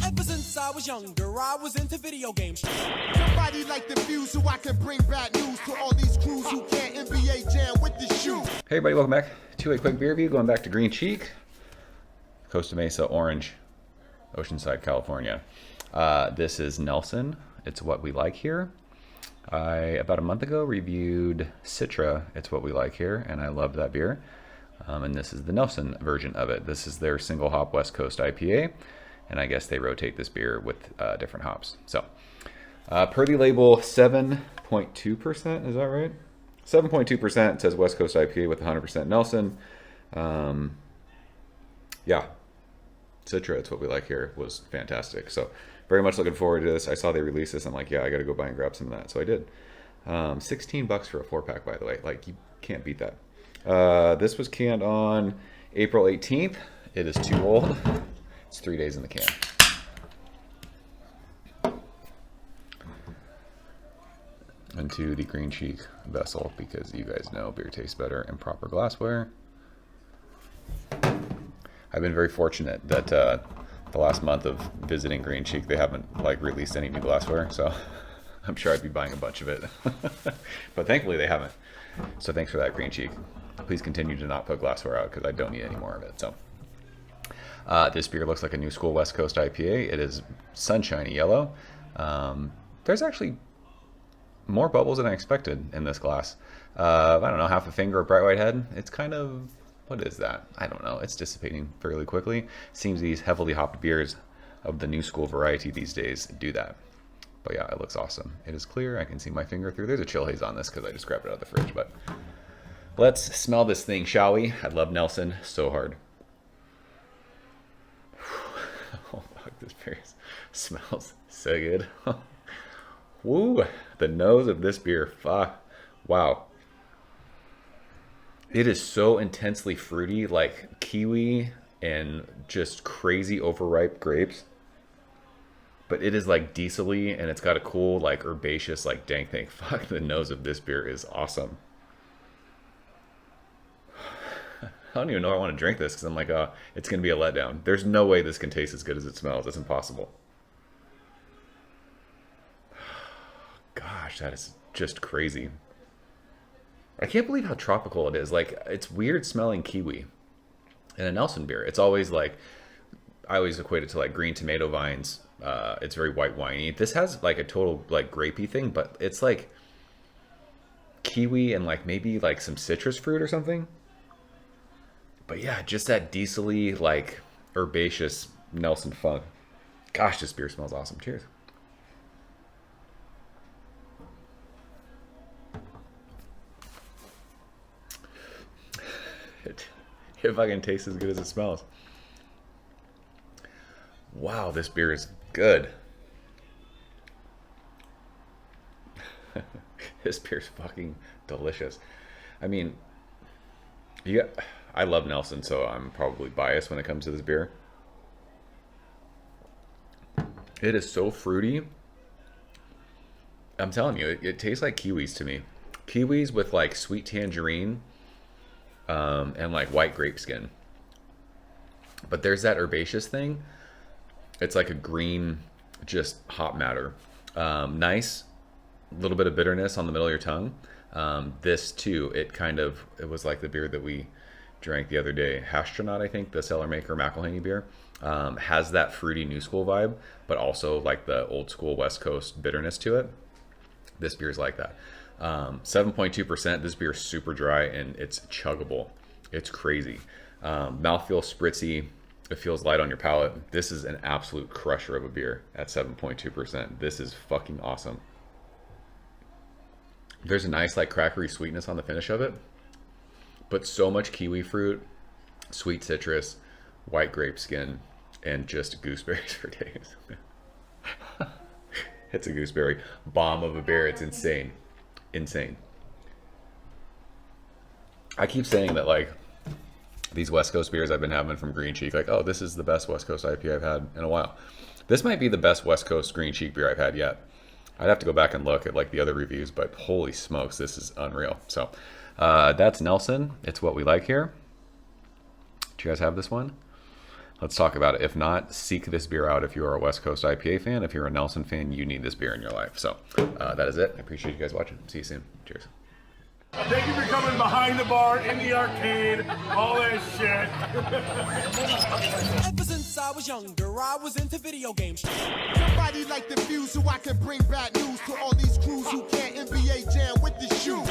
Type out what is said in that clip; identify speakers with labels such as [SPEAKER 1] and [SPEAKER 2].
[SPEAKER 1] Ever since I was younger, I was into video games.
[SPEAKER 2] Somebody like the Fuse so I can bring bad news to all these crews who can't NBA jam with the shoe.
[SPEAKER 3] Hey everybody, welcome back to a quick beer review. Going back to Green Cheek, Costa Mesa Orange, Oceanside, California. This is Nelson. It's what we like here. I, about a month ago, reviewed Citra, It's What We Like Here, and I loved that beer. And this is the Nelson version of it. This is their single hop West Coast IPA, and I guess they rotate this beer with different hops. So, per the label, 7.2%, is that right? 7.2% says West Coast IPA with 100% Nelson. Yeah, Citra, It's What We Like Here was fantastic. So very much looking forward to this. I saw they released this. I'm like, yeah, I got to go buy and grab some of that. So I did. $16 for a 4-pack, by the way. Like, you can't beat that. This was canned on April 18th. It is too old. It's 3 days in the can. Into the Green Cheek vessel, because you guys know beer tastes better in proper glassware. I've been very fortunate that the last month of visiting Green Cheek, they haven't like released any new glassware, so I'm sure I'd be buying a bunch of it. But thankfully they haven't. So thanks for that, Green Cheek. Please continue to not put glassware out because I don't need any more of it. So this beer looks like a new school West Coast IPA. It is sunshiny yellow. There's actually more bubbles than I expected in this glass. I don't know, half a finger of bright white head. It's kind of, what is that? I don't know. It's dissipating fairly quickly. Seems these heavily hopped beers of the new school variety these days do that. But yeah, it looks awesome. It is clear. I can see my finger through. There's a chill haze on this because I just grabbed it out of the fridge. But let's smell this thing, shall we? I love Nelson so hard. Oh, fuck, this beer smells so good. Woo, the nose of this beer. Fuck. Wow. It is so intensely fruity, like kiwi and just crazy overripe grapes. But it is like diesel-y, and it's got a cool, like herbaceous, like dank thing. Fuck, the nose of this beer is awesome. I don't even know if I want to drink this because I'm like, oh, it's going to be a letdown. There's no way this can taste as good as it smells. It's impossible. Gosh, that is just crazy. I can't believe how tropical it is. Like, it's weird smelling kiwi in a Nelson beer. It's always like, I always equate it to like green tomato vines. It's very white winey. This has like a total like grapey thing, but it's like kiwi and like maybe like some citrus fruit or something. But yeah, just that diesel-y, like herbaceous Nelson funk. Gosh, this beer smells awesome. Cheers. It fucking tastes as good as it smells. Wow, this beer is good. This beer's fucking delicious. I mean, I love Nelson, so I'm probably biased when it comes to this beer. It is so fruity. I'm telling you, it tastes like kiwis to me. Kiwis with like sweet tangerine and like white grape skin. But there's that herbaceous thing. It's like a green, just hop matter. Nice, little bit of bitterness on the middle of your tongue. This too, it was like the beer that we drank the other day. Hastronaut, I think, the Cellar Maker McElhaney beer, has that fruity new school vibe, but also like the old school West Coast bitterness to it. This beer's like that. 7.2%. This beer is super dry and it's chuggable. It's crazy. Mouthfeel spritzy. It feels light on your palate. This is an absolute crusher of a beer at 7.2%. This is fucking awesome. There's a nice like crackery sweetness on the finish of it, but so much kiwi fruit, sweet citrus, white grape skin, and just gooseberries for days. It's a gooseberry bomb of a beer. It's insane. Insane. I keep saying that like these West Coast beers I've been having from Green Cheek, like, oh, this is the best West Coast IPA I've had in a while. This might be the best West Coast Green Cheek beer I've had yet. I'd have to go back and look at like the other reviews, but holy smokes, this is unreal. So that's Nelson. It's what we like here. Do you guys have this one? let's talk about it. If not, seek this beer out if you are a West Coast IPA fan. If you're a Nelson fan, you need this beer in your life. So that is it. I appreciate you guys watching. See you soon. Cheers.
[SPEAKER 4] Thank you for coming behind the bar, in the arcade, all that shit.
[SPEAKER 1] Ever since I was younger, I was into video games.
[SPEAKER 2] Somebody like the fuse so I can bring bad news to all these crews who can't NBA jam with the shoe.